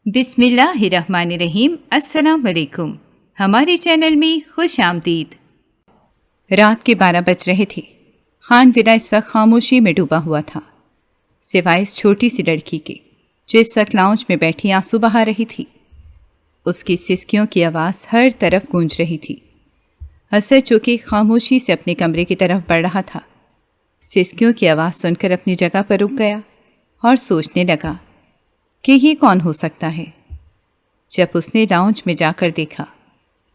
بسم اللہ الرحمن الرحیم۔ السلام علیکم، ہمارے چینل میں خوش آمدید۔ رات کے 12 بج رہے تھے۔ خان ولا اس وقت خاموشی میں ڈوبا ہوا تھا، سوائے اس چھوٹی سی لڑکی کے جو اس وقت لاؤنج میں بیٹھی آنسو بہا رہی تھی۔ اس کی سسکیوں کی آواز ہر طرف گونج رہی تھی۔ اسد چونکہ خاموشی سے اپنے کمرے کی طرف بڑھ رہا تھا، سسکیوں کی آواز سن کر اپنی جگہ پر رک گیا اور سوچنے لگا کہ یہ کون ہو سکتا ہے۔ جب اس نے لاؤنج میں جا کر دیکھا،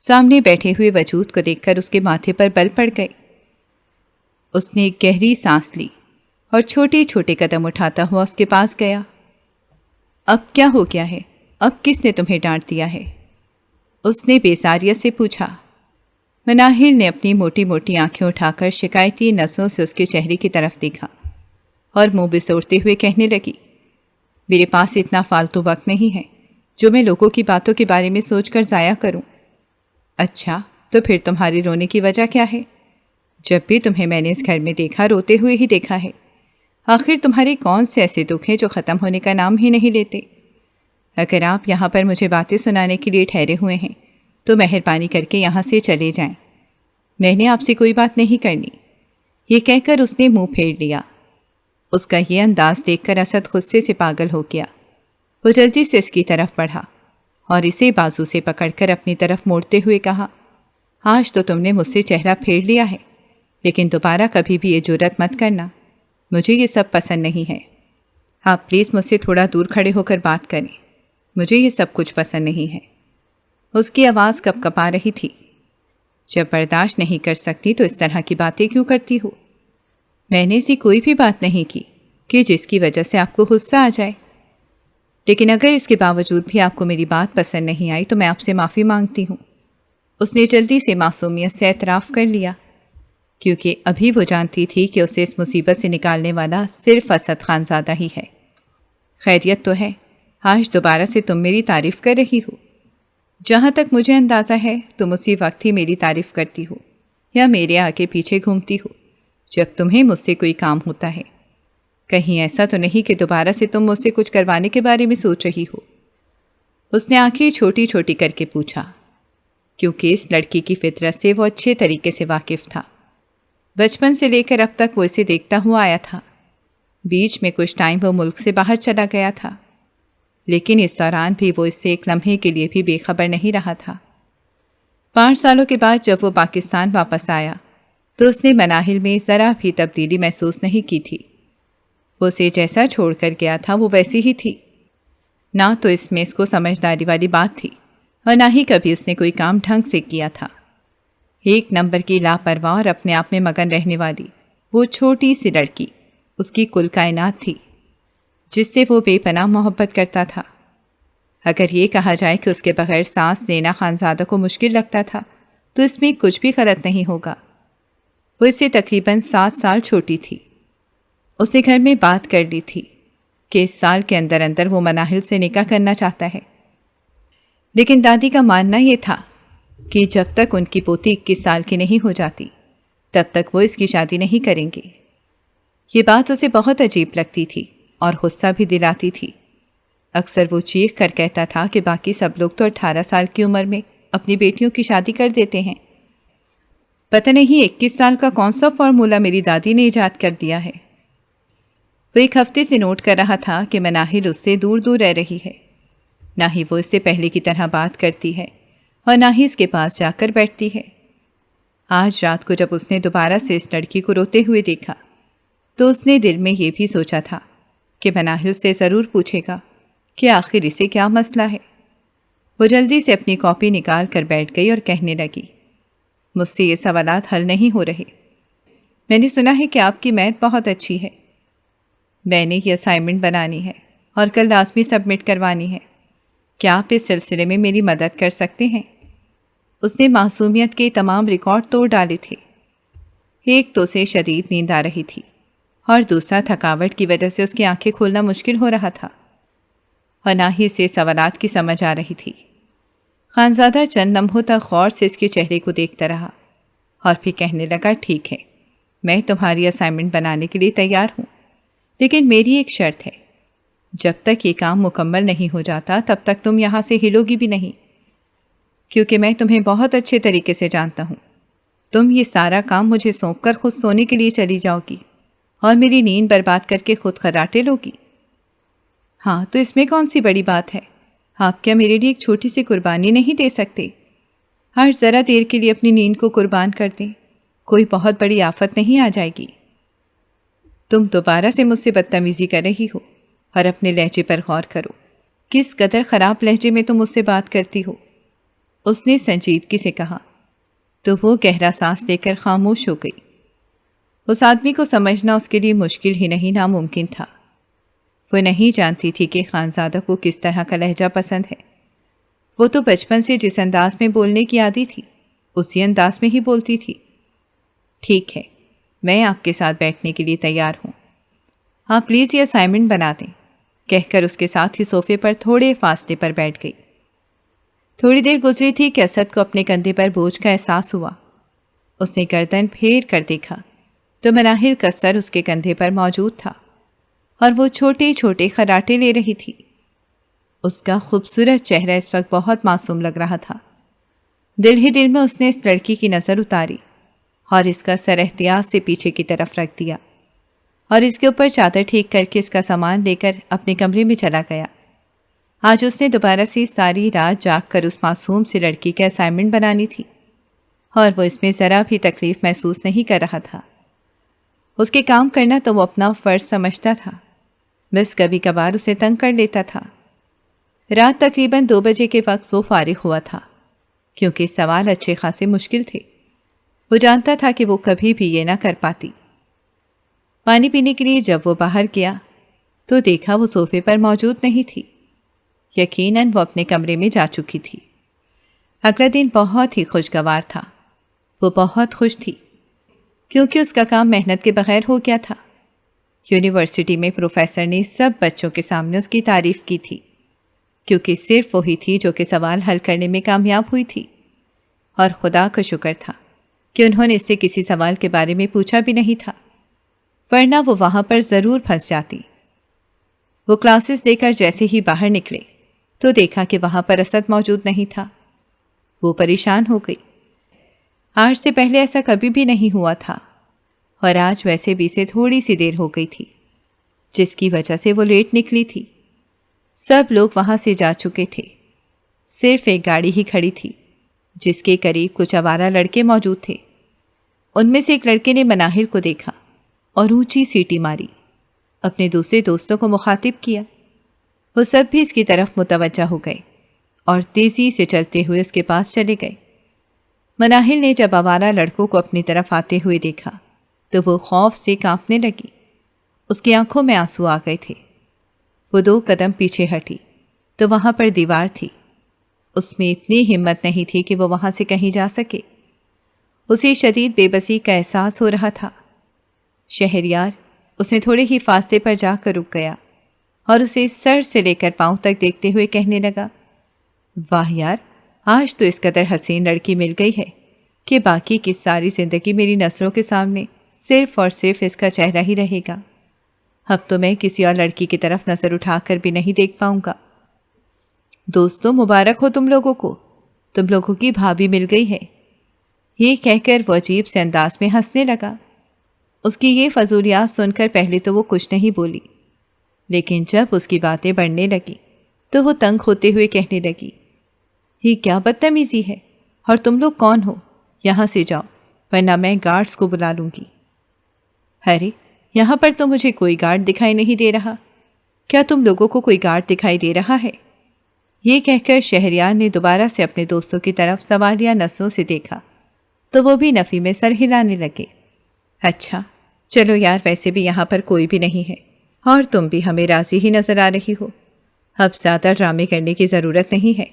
سامنے بیٹھے ہوئے وجود کو دیکھ کر اس کے ماتھے پر بل پڑ گئے۔ اس نے ایک گہری سانس لی اور چھوٹے چھوٹے قدم اٹھاتا ہوا اس کے پاس گیا۔ اب کیا ہو گیا ہے؟ اب کس نے تمہیں ڈانٹ دیا ہے؟ اس نے بیزاریت سے پوچھا۔ مناہل نے اپنی موٹی موٹی آنکھیں اٹھا کر شکایتی نظروں سے اس کے چہرے کی طرف دیکھا اور منہ بسوڑتے ہوئے کہنے لگی، میرے پاس اتنا فالتو وقت نہیں ہے جو میں لوگوں کی باتوں کے بارے میں سوچ کر ضائع کروں۔ اچھا، تو پھر تمہاری رونے کی وجہ کیا ہے؟ جب بھی تمہیں میں نے اس گھر میں دیکھا روتے ہوئے ہی دیکھا ہے۔ آخر تمہارے کون سے ایسے دکھ ہیں جو ختم ہونے کا نام ہی نہیں لیتے؟ اگر آپ یہاں پر مجھے باتیں سنانے کے لیے ٹھہرے ہوئے ہیں تو مہربانی کر کے یہاں سے چلے جائیں، میں نے آپ سے کوئی بات نہیں کرنی۔ یہ کہہ کر اس نے منہ پھیر لیا۔ اس کا یہ انداز دیکھ کر اسد غصے سے پاگل ہو گیا۔ وہ جلدی سے اس کی طرف بڑھا اور اسے بازو سے پکڑ کر اپنی طرف موڑتے ہوئے کہا، آج تو تم نے مجھ سے چہرہ پھیر لیا ہے، لیکن دوبارہ کبھی بھی یہ جرأت مت کرنا، مجھے یہ سب پسند نہیں ہے۔ آپ پلیز مجھ سے تھوڑا دور کھڑے ہو کر بات کریں، مجھے یہ سب کچھ پسند نہیں ہے۔ اس کی آواز کپ کپا رہی تھی۔ جب برداشت نہیں کر سکتی تو اس طرح کی باتیں کیوں کرتی ہو؟ میں نے ایسی کوئی بھی بات نہیں کی کہ جس کی وجہ سے آپ کو غصہ آ جائے، لیکن اگر اس کے باوجود بھی آپ کو میری بات پسند نہیں آئی تو میں آپ سے معافی مانگتی ہوں۔ اس نے جلدی سے معصومیت سے اعتراف کر لیا، کیونکہ ابھی وہ جانتی تھی کہ اسے اس مصیبت سے نکالنے والا صرف اسد خان زادہ ہی ہے۔ خیریت تو ہے؟ آج دوبارہ سے تم میری تعریف کر رہی ہو؟ جہاں تک مجھے اندازہ ہے تم اسی وقت ہی میری تعریف کرتی ہو یا میرے آگے پیچھے گھومتی ہو جب تمہیں مجھ سے کوئی کام ہوتا ہے۔ کہیں ایسا تو نہیں کہ دوبارہ سے تم مجھ سے کچھ کروانے کے بارے میں سوچ رہی ہو؟ اس نے آنکھیں چھوٹی چھوٹی کر کے پوچھا، کیونکہ اس لڑکی کی فطرت سے وہ اچھے طریقے سے واقف تھا۔ بچپن سے لے کر اب تک وہ اسے دیکھتا ہوا آیا تھا۔ بیچ میں کچھ ٹائم وہ ملک سے باہر چلا گیا تھا، لیکن اس دوران بھی وہ اس سے ایک لمحے کے لیے بھی بے خبر نہیں رہا تھا۔ 5 سالوں کے بعد جب وہ پاکستان واپس آیا تو اس نے مناہل میں ذرا بھی تبدیلی محسوس نہیں کی تھی۔ وہ اسے جیسا چھوڑ کر گیا تھا وہ ویسی ہی تھی۔ نہ تو اس میں اس کو سمجھداری والی بات تھی اور نہ ہی کبھی اس نے کوئی کام ڈھنگ سے کیا تھا۔ ایک نمبر کی لاپرواہ اور اپنے آپ میں مگن رہنے والی وہ چھوٹی سی لڑکی اس کی کل کائنات تھی، جس سے وہ بے پناہ محبت کرتا تھا۔ اگر یہ کہا جائے کہ اس کے بغیر سانس لینا خانزادہ کو مشکل لگتا تھا تو اس میں کچھ بھی غلط نہیں ہوگا۔ وہ اس سے تقریباً 7 سال چھوٹی تھی۔ اس نے گھر میں بات کر لی تھی کہ اس سال کے اندر اندر وہ مناہل سے نکاح کرنا چاہتا ہے، لیکن دادی کا ماننا یہ تھا کہ جب تک ان کی پوتی 21 سال کی نہیں ہو جاتی تب تک وہ اس کی شادی نہیں کریں گے۔ یہ بات اسے بہت عجیب لگتی تھی اور غصہ بھی دلاتی تھی۔ اکثر وہ چیخ کر کہتا تھا کہ باقی سب لوگ تو 18 سال کی عمر میں اپنی بیٹیوں کی شادی کر دیتے ہیں، پتہ نہیں 21 سال کا کون سا فارمولہ میری دادی نے ایجاد کر دیا ہے۔ وہ ایک ہفتے سے نوٹ کر رہا تھا کہ مناہل اس سے دور دور رہ رہی ہے، نہ ہی وہ اس سے پہلے کی طرح بات کرتی ہے اور نہ ہی اس کے پاس جا کر بیٹھتی ہے۔ آج رات کو جب اس نے دوبارہ سے اس لڑکی کو روتے ہوئے دیکھا تو اس نے دل میں یہ بھی سوچا تھا کہ مناہل سے ضرور پوچھے گا کہ آخر اسے کیا مسئلہ ہے۔ وہ جلدی سے اپنی کاپی نکال کر بیٹھ گئی اور کہنے لگی، مجھ سے یہ سوالات حل نہیں ہو رہے۔ میں نے سنا ہے کہ آپ کی میتھ بہت اچھی ہے۔ میں نے یہ اسائنمنٹ بنانی ہے اور کل لازمی سبمٹ کروانی ہے۔ کیا آپ اس سلسلے میں میری مدد کر سکتے ہیں؟ اس نے معصومیت کے تمام ریکارڈ توڑ ڈالے تھے۔ ایک تو اسے شدید نیند آ رہی تھی اور دوسرا تھکاوٹ کی وجہ سے اس کی آنکھیں کھولنا مشکل ہو رہا تھا، اور نہ ہی اسے سوالات کی سمجھ آ رہی تھی۔ خانزادہ چند لمحوں تک غور سے اس کے چہرے کو دیکھتا رہا اور پھر کہنے لگا، ٹھیک ہے، میں تمہاری اسائنمنٹ بنانے کے لیے تیار ہوں، لیکن میری ایک شرط ہے۔ جب تک یہ کام مکمل نہیں ہو جاتا تب تک تم یہاں سے ہلو گی بھی نہیں، کیونکہ میں تمہیں بہت اچھے طریقے سے جانتا ہوں۔ تم یہ سارا کام مجھے سونپ کر خود سونے کے لیے چلی جاؤ گی اور میری نیند برباد کر کے خود خراٹے لوگی۔ ہاں تو اس میں کون سی بڑی بات ہے؟ آپ کیا میرے لیے ایک چھوٹی سی قربانی نہیں دے سکتے؟ ہر ذرا دیر کے لیے اپنی نیند کو قربان کر دیں، کوئی بہت بڑی آفت نہیں آ جائے گی۔ تم دوبارہ سے مجھ سے بدتمیزی کر رہی ہو، اور اپنے لہجے پر غور کرو، کس قدر خراب لہجے میں تم مجھ سے بات کرتی ہو۔ اس نے سنجیدگی سے کہا تو وہ گہرا سانس لے کر خاموش ہو گئی۔ اس آدمی کو سمجھنا اس کے لیے مشکل ہی نہیں ناممکن تھا۔ وہ نہیں جانتی تھی کہ خانزادہ کو کس طرح کا لہجہ پسند ہے۔ وہ تو بچپن سے جس انداز میں بولنے کی عادی تھی اسی انداز میں ہی بولتی تھی۔ ٹھیک ہے، میں آپ کے ساتھ بیٹھنے کے لیے تیار ہوں، آپ پلیز یہ اسائنمنٹ بنا دیں، کہہ کر اس کے ساتھ ہی صوفے پر تھوڑے فاصلے پر بیٹھ گئی۔ تھوڑی دیر گزری تھی کہ اسد کو اپنے کندھے پر بوجھ کا احساس ہوا۔ اس نے گردن پھیر کر دیکھا تو مناہل کا سر اس کے کندھے پر موجود تھا اور وہ چھوٹے چھوٹے خراٹے لے رہی تھی۔ اس کا خوبصورت چہرہ اس وقت بہت معصوم لگ رہا تھا۔ دل ہی دل میں اس نے اس لڑکی کی نظر اتاری اور اس کا سر احتیاط سے پیچھے کی طرف رکھ دیا اور اس کے اوپر چادر ٹھیک کر کے اس کا سامان لے کر اپنے کمرے میں چلا گیا۔ آج اس نے دوبارہ سے ساری رات جاگ کر اس معصوم سی لڑکی کا اسائنمنٹ بنانی تھی اور وہ اس میں ذرا بھی تکلیف محسوس نہیں کر رہا تھا۔ اس کے کام کرنا تو وہ اپنا فرض سمجھتا تھا، بس کبھی کبھار اسے تنگ کر لیتا تھا۔ رات تقریباً 2 بجے کے وقت وہ فارغ ہوا تھا، کیونکہ سوال اچھے خاصے مشکل تھے۔ وہ جانتا تھا کہ وہ کبھی بھی یہ نہ کر پاتی۔ پانی پینے کے لیے جب وہ باہر گیا تو دیکھا وہ صوفے پر موجود نہیں تھی۔ یقیناً وہ اپنے کمرے میں جا چکی تھی۔ اگلا دن بہت ہی خوشگوار تھا۔ وہ بہت خوش تھی کیونکہ اس کا کام محنت کے بغیر ہو گیا تھا۔ یونیورسٹی میں پروفیسر نے سب بچوں کے سامنے اس کی تعریف کی تھی، کیونکہ صرف وہی تھی جو کہ سوال حل کرنے میں کامیاب ہوئی تھی، اور خدا کا شکر تھا کہ انہوں نے اس سے کسی سوال کے بارے میں پوچھا بھی نہیں تھا، ورنہ وہ وہاں پر ضرور پھنس جاتی۔ وہ کلاسز لے کر جیسے ہی باہر نکلے تو دیکھا کہ وہاں پر اسد موجود نہیں تھا۔ وہ پریشان ہو گئی۔ آج سے پہلے ایسا کبھی بھی نہیں ہوا تھا، اور آج ویسے بھی سے تھوڑی سی دیر ہو گئی تھی، جس کی وجہ سے وہ لیٹ نکلی تھی۔ سب لوگ وہاں سے جا چکے تھے، صرف ایک گاڑی ہی کھڑی تھی جس کے قریب کچھ آوارہ لڑکے موجود تھے۔ ان میں سے ایک لڑکے نے مناہل کو دیکھا اور اونچی سیٹی ماری، اپنے دوسرے دوستوں کو مخاطب کیا۔ وہ سب بھی اس کی طرف متوجہ ہو گئے اور تیزی سے چلتے ہوئے اس کے پاس چلے گئے۔ مناہل نے جب آوارہ لڑکوں کو اپنی طرف آتے ہوئے دیکھا تو وہ خوف سے کانپنے لگی۔ اس کی آنکھوں میں آنسو آ گئے تھے۔ وہ 2 قدم پیچھے ہٹی تو وہاں پر دیوار تھی۔ اس میں اتنی ہمت نہیں تھی کہ وہ وہاں سے کہیں جا سکے۔ اسے شدید بے بسی کا احساس ہو رہا تھا۔ شہریار اس نے تھوڑے ہی فاصلے پر جا کر رک گیا اور اسے سر سے لے کر پاؤں تک دیکھتے ہوئے کہنے لگا، واہ یار، آج تو اس قدر حسین لڑکی مل گئی ہے کہ باقی کی ساری زندگی میری نظروں کے سامنے صرف اور صرف اس کا چہرہ ہی رہے گا۔ اب تو میں کسی اور لڑکی کی طرف نظر اٹھا کر بھی نہیں دیکھ پاؤں گا۔ دوستو، مبارک ہو تم لوگوں کو، تم لوگوں کی بھابھی مل گئی ہے۔ یہ کہہ کر وہ عجیب سے انداز میں ہنسنے لگا۔ اس کی یہ فضولیات سن کر پہلے تو وہ کچھ نہیں بولی، لیکن جب اس کی باتیں بڑھنے لگی تو وہ تنگ ہوتے ہوئے کہنے لگی، یہ کیا بدتمیزی ہے، اور تم لوگ کون ہو؟ یہاں سے جاؤ ورنہ میں گارڈز کو بلا لوں گی۔ ارے یہاں پر تو مجھے کوئی گارڈ دکھائی نہیں دے رہا، کیا تم لوگوں کو کوئی گارڈ دکھائی دے رہا ہے؟ یہ کہہ کر شہریار نے دوبارہ سے اپنے دوستوں کی طرف سوالیہ نظروں سے دیکھا تو وہ بھی نفی میں سر ہلانے لگے۔ اچھا چلو یار، ویسے بھی یہاں پر کوئی بھی نہیں ہے اور تم بھی ہمیں راضی ہی نظر آ رہی ہو، اب زیادہ ڈرامے کرنے کی ضرورت نہیں ہے۔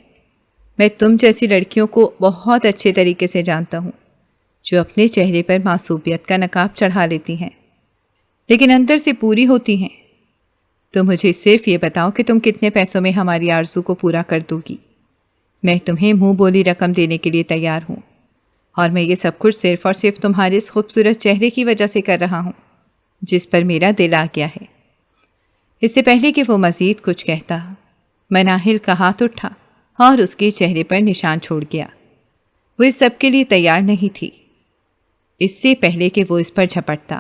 میں تم جیسی لڑکیوں کو بہت اچھے طریقے سے جانتا ہوں جو اپنے چہرے پر معصومیت کا نقاب چڑھا لیتی ہیں لیکن اندر سے پوری ہوتی ہیں۔ تو مجھے صرف یہ بتاؤ کہ تم کتنے پیسوں میں ہماری آرزو کو پورا کر دو گی۔ میں تمہیں منہ بولی رقم دینے کے لیے تیار ہوں، اور میں یہ سب کچھ صرف اور صرف تمہارے اس خوبصورت چہرے کی وجہ سے کر رہا ہوں جس پر میرا دل آ گیا ہے۔ اس سے پہلے کہ وہ مزید کچھ کہتا مناہل کا ہاتھ اٹھا اور اس کے چہرے پر نشان چھوڑ گیا۔ وہ اس سب کے لیے تیار نہیں تھی، اس سے پہلے کہ وہ اس پر جھپٹتا۔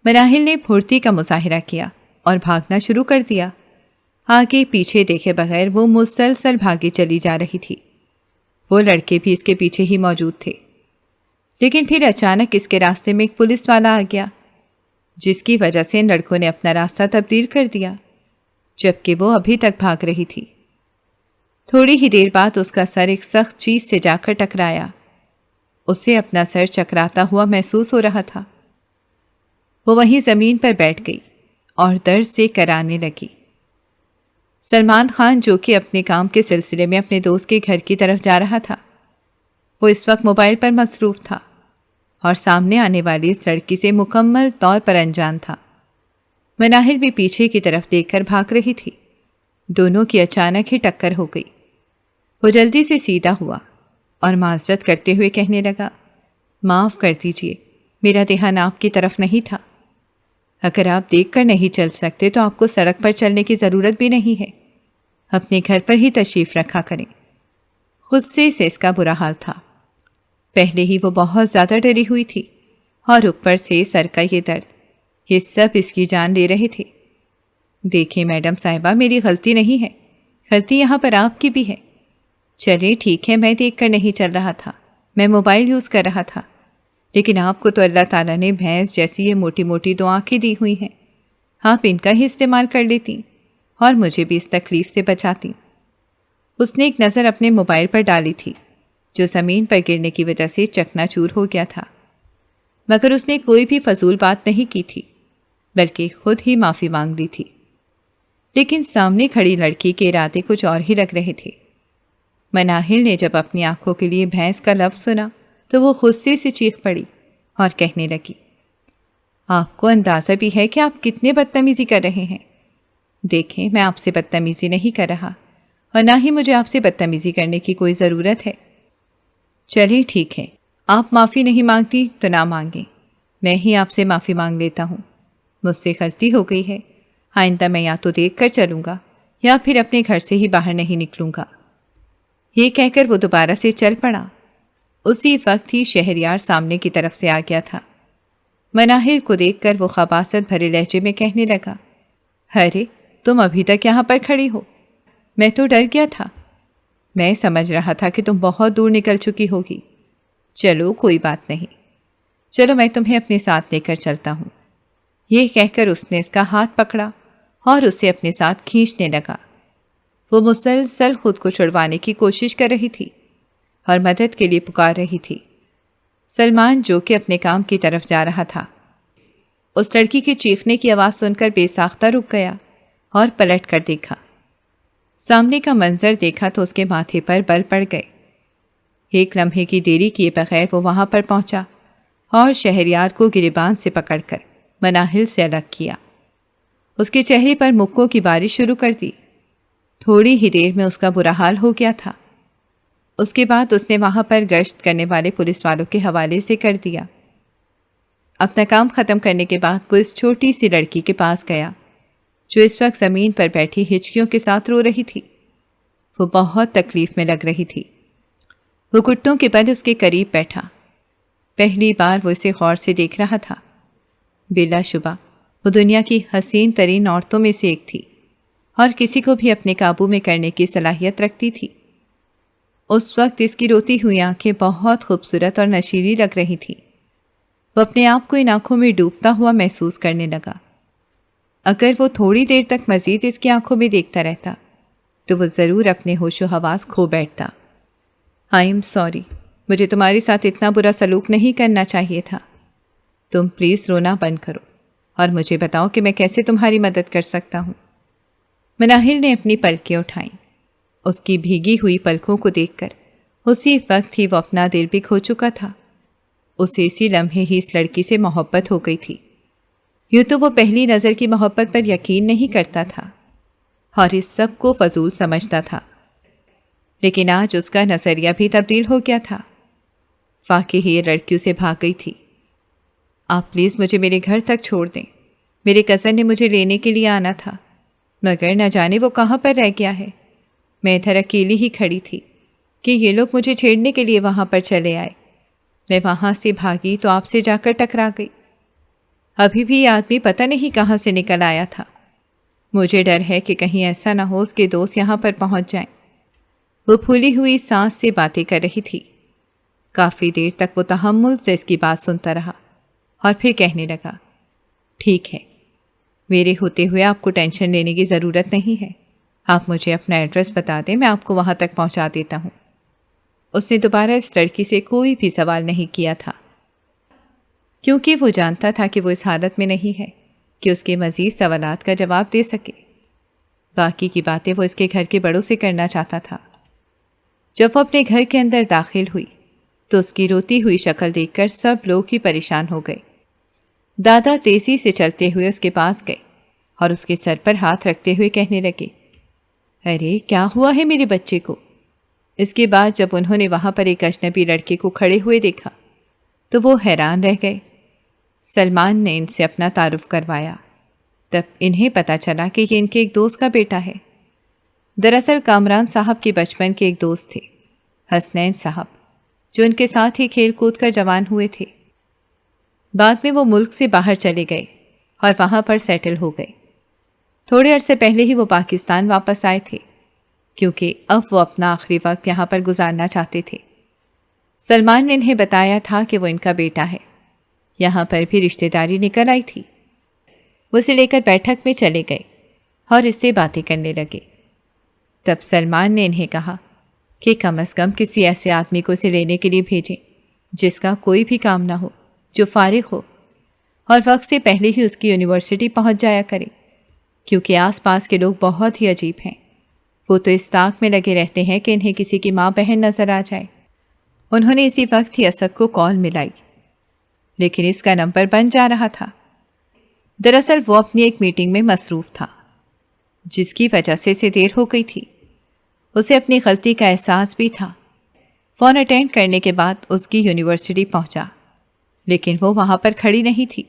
مناہل نے پھرتی کا مظاہرہ کیا اور بھاگنا شروع کر دیا۔ آگے پیچھے دیکھے بغیر وہ مسلسل بھاگی چلی جا رہی تھی۔ وہ لڑکے بھی اس کے پیچھے ہی موجود تھے، لیکن پھر اچانک اس کے راستے میں ایک پولیس والا آ گیا، جس کی وجہ سے ان لڑکوں نے اپنا راستہ تبدیل کر دیا، جبکہ وہ ابھی تک بھاگ رہی تھی۔ تھوڑی ہی دیر بعد اس کا سر ایک سخت چیز سے جا کر ٹکرایا۔ اسے اپنا سر چکراتا ہوا محسوس ہو رہا تھا۔ وہ وہیں زمین پر بیٹھ گئی اور درد سے کرانے لگی۔ سلمان خان، جو کہ اپنے کام کے سلسلے میں اپنے دوست کے گھر کی طرف جا رہا تھا، وہ اس وقت موبائل پر مصروف تھا اور سامنے آنے والی اس لڑکی سے مکمل طور پر انجان تھا۔ مناہل بھی پیچھے کی طرف دیکھ کر بھاگ رہی تھی۔ دونوں کی اچانک ہی ٹکر ہو گئی۔ وہ جلدی سے سیدھا ہوا اور معذرت کرتے ہوئے کہنے لگا، معاف کر دیجئے، میرا دھیان آپ کی طرف نہیں تھا۔ اگر آپ دیکھ کر نہیں چل سکتے تو آپ کو سڑک پر چلنے کی ضرورت بھی نہیں ہے، اپنے گھر پر ہی تشریف رکھا کریں۔ غصے سے اس کا برا حال تھا۔ پہلے ہی وہ بہت زیادہ ڈری ہوئی تھی اور اوپر سے سر کا یہ درد، یہ سب اس کی جان لے رہے تھے۔ دیکھیں میڈم صاحبہ، میری غلطی نہیں ہے، غلطی یہاں پر آپ کی بھی ہے۔ چلے ٹھیک ہے، میں دیکھ کر نہیں چل رہا تھا، میں موبائل یوز کر رہا تھا، لیکن آپ کو تو اللہ تعالیٰ نے بھینس جیسی یہ موٹی موٹی دو آنکھیں دی ہوئی ہیں، آپ ان کا ہی استعمال کر لیتی اور مجھے بھی اس تکلیف سے بچاتی۔ اس نے ایک نظر اپنے موبائل پر ڈالی تھی، جو زمین پر گرنے کی وجہ سے چکنا چور ہو گیا تھا، مگر اس نے کوئی بھی فضول بات نہیں کی تھی، بلکہ خود ہی معافی مانگ لی تھی۔ لیکن سامنے کھڑی لڑکی کے ارادے کچھ اور ہی لگ رہے تھے۔ مناہل نے جب اپنی آنکھوں کے لیے بھینس کا لفظ سنا تو وہ غصے سے چیخ پڑی اور کہنے لگی، آپ کو اندازہ بھی ہے کہ آپ کتنے بدتمیزی کر رہے ہیں؟ دیکھیں، میں آپ سے بدتمیزی نہیں کر رہا اور نہ ہی مجھے آپ سے بدتمیزی کرنے کی کوئی ضرورت ہے۔ چلیے ٹھیک ہے، آپ معافی نہیں مانگتی تو نہ مانگیں، میں ہی آپ سے معافی مانگ لیتا ہوں۔ مجھ سے غلطی ہو گئی ہے، آئندہ میں یا تو دیکھ کر چلوں گا یا پھر اپنے گھر سے ہی باہر نہیں نکلوں گا۔ یہ کہہ کر وہ دوبارہ سے چل پڑا۔ اسی وقت ہی شہریار سامنے کی طرف سے آ گیا تھا۔ مناہل کو دیکھ کر وہ خباثت بھرے لہجے میں کہنے لگا، ارے تم ابھی تک یہاں پر کھڑی ہو، میں تو ڈر گیا تھا، میں سمجھ رہا تھا کہ تم بہت دور نکل چکی ہوگی۔ چلو کوئی بات نہیں، چلو میں تمہیں اپنے ساتھ لے کر چلتا ہوں۔ یہ کہہ کر اس نے اس کا ہاتھ پکڑا اور اسے اپنے ساتھ کھینچنے لگا۔ وہ مسلسل خود کو چھڑوانے کی کوشش کر رہی تھی اور مدد کے لیے پکار رہی تھی۔ سلمان، جو کہ اپنے کام کی طرف جا رہا تھا، اس لڑکی کے چیخنے کی آواز سن کر بے ساختہ رک گیا اور پلٹ کر دیکھا۔ سامنے کا منظر دیکھا تو اس کے ماتھے پر بل پڑ گئے۔ ایک لمحے کی دیری کیے بغیر وہ وہاں پر پہنچا اور شہریار کو گریبان سے پکڑ کر مناہل سے الگ کیا۔ اس کے چہرے پر مکوں کی بارش شروع کر دی۔ تھوڑی ہی دیر میں اس کا برا حال ہو گیا تھا۔ اس کے بعد اس نے وہاں پر گشت کرنے والے پولیس والوں کے حوالے سے کر دیا۔ اپنا کام ختم کرنے کے بعد وہ اس چھوٹی سی لڑکی کے پاس گیا، جو اس وقت زمین پر بیٹھی ہچکیوں کے ساتھ رو رہی تھی۔ وہ بہت تکلیف میں لگ رہی تھی۔ وہ گھٹنوں کے بل اس کے قریب بیٹھا۔ پہلی بار وہ اسے غور سے دیکھ رہا تھا۔ بلا شبہ وہ دنیا کی حسین ترین عورتوں میں سے ایک تھی اور کسی کو بھی اپنے قابو میں کرنے کی صلاحیت رکھتی تھی۔ اس وقت اس کی روتی ہوئی آنکھیں بہت خوبصورت اور نشیلی لگ رہی تھی۔ وہ اپنے آپ کو ان آنکھوں میں ڈوبتا ہوا محسوس کرنے لگا۔ اگر وہ تھوڑی دیر تک مزید اس کی آنکھوں میں دیکھتا رہتا تو وہ ضرور اپنے ہوش و حواس کھو بیٹھتا۔ آئی ایم سوری، مجھے تمہارے ساتھ اتنا برا سلوک نہیں کرنا چاہیے تھا۔ تم پلیز رونا بند کرو اور مجھے بتاؤ کہ میں کیسے تمہاری مدد کر سکتا ہوں۔ مناہل نے اپنی پلکیں اٹھائیں۔ اس کی بھیگی ہوئی پلکوں کو دیکھ کر اسی وقت ہی وہ اپنا دل بھی کھو چکا تھا۔ اسے اسی لمحے ہی اس لڑکی سے محبت ہو گئی تھی۔ یوں تو وہ پہلی نظر کی محبت پر یقین نہیں کرتا تھا اور اس سب کو فضول سمجھتا تھا، لیکن آج اس کا نظریہ بھی تبدیل ہو گیا تھا۔ واقعی یہ لڑکی اسے بھاگ گئی تھی۔ آپ پلیز مجھے میرے گھر تک چھوڑ دیں، میرے کزن نے مجھے لینے کے لیے آنا تھا، مگر نہ جانے وہ کہاں پر رہ گیا ہے۔ میں ادھر اکیلی ہی کھڑی تھی کہ یہ لوگ مجھے چھیڑنے کے لیے وہاں پر چلے آئے۔ میں وہاں سے بھاگی تو آپ سے جا کر ٹکرا گئی۔ ابھی بھی یہ آدمی پتہ نہیں کہاں سے نکل آیا تھا۔ مجھے ڈر ہے کہ کہیں ایسا نہ ہو اس کے دوست یہاں پر پہنچ جائیں۔ وہ پھولی ہوئی سانس سے باتیں کر رہی تھی۔ کافی دیر تک وہ تحمل سے اس کی بات سنتا رہا اور پھر کہنے لگا، ٹھیک ہے، میرے ہوتے ہوئے آپ کو ٹینشن لینے کی ضرورت نہیں ہے۔ آپ مجھے اپنا ایڈریس بتا دیں، میں آپ کو وہاں تک پہنچا دیتا ہوں۔ اس نے دوبارہ اس لڑکی سے کوئی بھی سوال نہیں کیا تھا، کیونکہ وہ جانتا تھا کہ وہ اس حالت میں نہیں ہے کہ اس کے مزید سوالات کا جواب دے سکے۔ باقی کی باتیں وہ اس کے گھر کے بڑوں سے کرنا چاہتا تھا۔ جب وہ اپنے گھر کے اندر داخل ہوئی تو اس کی روتی ہوئی شکل دیکھ کر سب لوگ ہی پریشان ہو گئے۔ دادا تیزی سے چلتے ہوئے اس کے پاس گئے اور اس کے سر پر ہاتھ رکھتے ہوئے کہنے لگے، ارے کیا ہوا ہے میرے بچے کو؟ اس کے بعد جب انہوں نے وہاں پر ایک اجنبی لڑکے کو کھڑے ہوئے دیکھا تو وہ حیران رہ گئے۔ سلمان نے ان سے اپنا تعارف کروایا۔ تب انہیں پتہ چلا کہ یہ ان کے ایک دوست کا بیٹا ہے۔ دراصل کامران صاحب کے بچپن کے ایک دوست تھے، حسنین صاحب، جو ان کے ساتھ ہی کھیل کود کر جوان ہوئے تھے۔ بعد میں وہ ملک سے باہر چلے گئے اور وہاں پر سیٹل ہو گئے۔ تھوڑے عرصے پہلے ہی وہ پاکستان واپس آئے تھے، کیونکہ اب وہ اپنا آخری وقت یہاں پر گزارنا چاہتے تھے۔ سلمان نے انہیں بتایا تھا کہ وہ ان کا بیٹا ہے۔ یہاں پر بھی رشتہ داری نکل آئی تھی۔ وہ اسے لے کر بیٹھک میں چلے گئے اور اس سے باتیں کرنے لگے۔ تب سلمان نے انہیں کہا کہ کم از کم کسی ایسے آدمی کو اسے لینے کے لیے بھیجیں جس کا کوئی بھی کام نہ ہو، جو فارغ ہو اور وقت سے پہلے ہی اس کی یونیورسٹی پہنچ جایا کرے، کیونکہ آس پاس کے لوگ بہت ہی عجیب ہیں۔ وہ تو اس طاق میں لگے رہتے ہیں کہ انہیں کسی کی ماں بہن نظر آ جائے۔ انہوں نے اسی وقت ہی اسد کو کال ملائی، لیکن اس کا نمبر بند جا رہا تھا۔ دراصل وہ اپنی ایک میٹنگ میں مصروف تھا، جس کی وجہ سے اسے دیر ہو گئی تھی۔ اسے اپنی غلطی کا احساس بھی تھا۔ فون اٹینڈ کرنے کے بعد اس کی یونیورسٹی پہنچا، لیکن وہ وہاں پر کھڑی نہیں تھی۔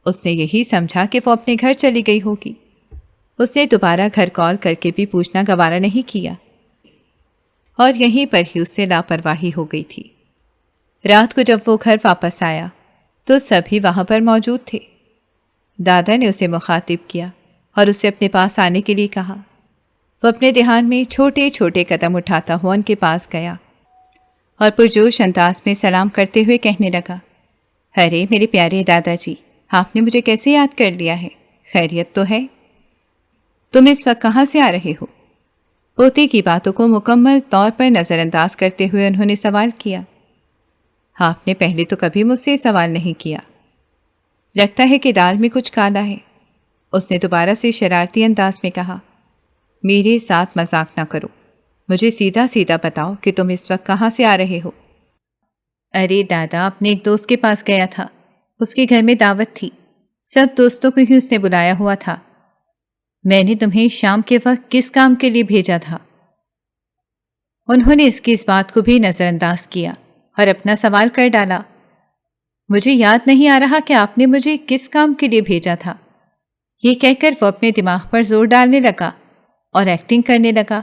اس نے یہی سمجھا کہ وہ اپنے گھر چلی گئی ہوگی۔ اس نے دوبارہ گھر کال کر کے بھی پوچھنا گوارا نہیں کیا اور یہیں پر ہی اس سے لاپرواہی ہو گئی تھی۔ رات کو جب وہ گھر واپس آیا تو سبھی وہاں پر موجود تھے۔ دادا نے اسے مخاطب کیا اور اسے اپنے پاس آنے کے لیے کہا۔ وہ اپنے دھیان میں چھوٹے چھوٹے قدم اٹھاتا ہوا ان کے پاس گیا اور پرجوش انداز میں سلام کرتے ہوئے کہنے لگا، ارے میرے پیارے دادا جی، آپ نے مجھے کیسے یاد کر لیا ہے؟ خیریت تو ہے؟ تم اس وقت کہاں سے آ رہے ہو؟ پوتے کی باتوں کو مکمل طور پر نظر انداز کرتے ہوئے انہوں نے سوال کیا۔ آپ نے پہلے تو کبھی مجھ سے سوال نہیں کیا۔ لگتا ہے کہ دال میں کچھ کالا ہے۔ اس نے دوبارہ سے شرارتی انداز میں کہا، میرے ساتھ مذاق نہ کرو، مجھے سیدھا سیدھا بتاؤ کہ تم اس وقت کہاں سے آ رہے ہو؟ ارے دادا، اپنے ایک دوست کے پاس گیا تھا، اس کے گھر میں دعوت تھی، سب دوستوں کو ہی اس نے بلایا ہوا تھا۔ میں نے تمہیں شام کے وقت کس کام کے لیے بھیجا تھا؟ انہوں نے اس کی اس بات کو بھی نظر انداز کیا اور اپنا سوال کر ڈالا، مجھے یاد نہیں آ رہا کہ آپ نے مجھے کس کام کے لیے بھیجا تھا۔ یہ کہہ کر وہ اپنے دماغ پر زور ڈالنے لگا اور ایکٹنگ کرنے لگا۔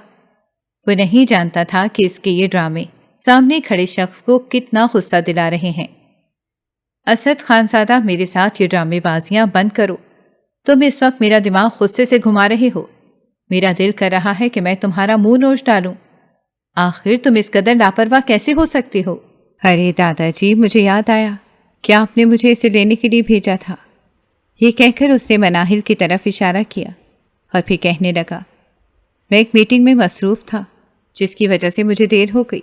وہ نہیں جانتا تھا کہ اس کے یہ ڈرامے سامنے کھڑے شخص کو کتنا غصہ دلا رہے ہیں۔ اسد خان زادہ، میرے ساتھ یہ ڈرامے بازیاں بند کرو۔ تم اس وقت میرا دماغ غصے سے گھما رہے ہو۔ میرا دل کر رہا ہے کہ میں تمہارا منہ نوچ ڈالوں۔ آخر تم اس قدر لاپرواہ کیسے ہو سکتے ہو؟ ارے دادا جی، مجھے یاد آیا کہ آپ نے مجھے اسے لینے کے لیے بھیجا تھا۔ یہ کہہ کر اس نے مناہل کی طرف اشارہ کیا اور پھر کہنے لگا، میں ایک میٹنگ میں مصروف تھا جس کی وجہ سے مجھے دیر ہو گئی۔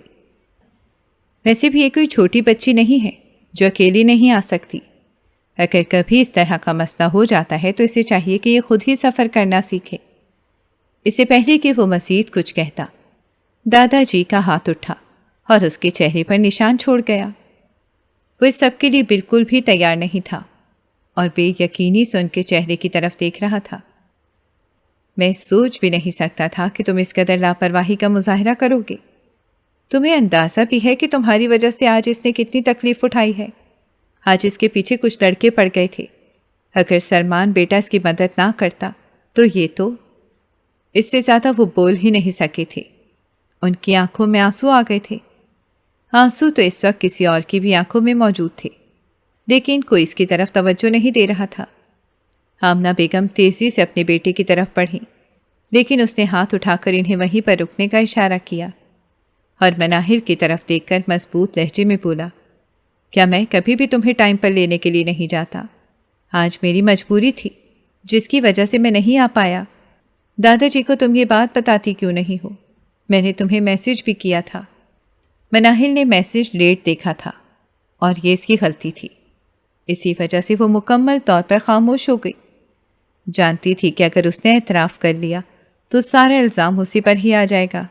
ویسے بھی یہ کوئی چھوٹی بچی نہیں ہے جو اکیلی نہیں آ سکتی۔ اگر کبھی اس طرح کا مسئلہ ہو جاتا ہے تو اسے چاہیے کہ یہ خود ہی سفر کرنا سیکھے۔ اس سے پہلے کہ وہ مزید کچھ کہتا، دادا جی کا ہاتھ اٹھا اور اس کے چہرے پر نشان چھوڑ گیا۔ وہ اس سب کے لیے بالکل بھی تیار نہیں تھا اور بے یقینی سے ان کے چہرے کی طرف دیکھ رہا تھا۔ میں سوچ بھی نہیں سکتا تھا کہ تم اس قدر لاپرواہی کا مظاہرہ کرو گے۔ تمہیں اندازہ بھی ہے کہ تمہاری وجہ سے آج اس نے کتنی تکلیف اٹھائی ہے۔ آج اس کے پیچھے کچھ لڑکے پڑ گئے تھے، اگر سلمان بیٹا اس کی مدد نہ کرتا تو یہ تو… اس سے زیادہ وہ بول ہی نہیں سکے تھے۔ ان کی آنکھوں میں آنسو آ گئے تھے۔ آنسو تو اس وقت کسی اور کی بھی آنکھوں میں موجود تھے، لیکن کوئی اس کی طرف توجہ نہیں دے رہا تھا۔ آمنہ بیگم تیزی سے اپنے بیٹے کی طرف بڑھی، لیکن اس نے ہاتھ اٹھا کر انہیں وہیں پر رکنے کا اشارہ کیا اور مناہل کی طرف دیکھ کر مضبوط لہجے میں بولا، کیا میں کبھی بھی تمہیں ٹائم پر لینے کے لیے نہیں جاتا؟ آج میری مجبوری تھی جس کی وجہ سے میں نہیں آ پایا۔ دادا جی کو تم یہ بات بتاتی کیوں نہیں ہو؟ میں نے تمہیں میسج بھی کیا تھا۔ مناہل نے میسج لیٹ دیکھا تھا اور یہ اس کی غلطی تھی، اسی وجہ سے وہ مکمل طور پر خاموش ہو گئی۔ جانتی تھی کہ اگر اس نے اعتراف کر لیا تو سارا الزام اسی پر ہی آ جائے گا۔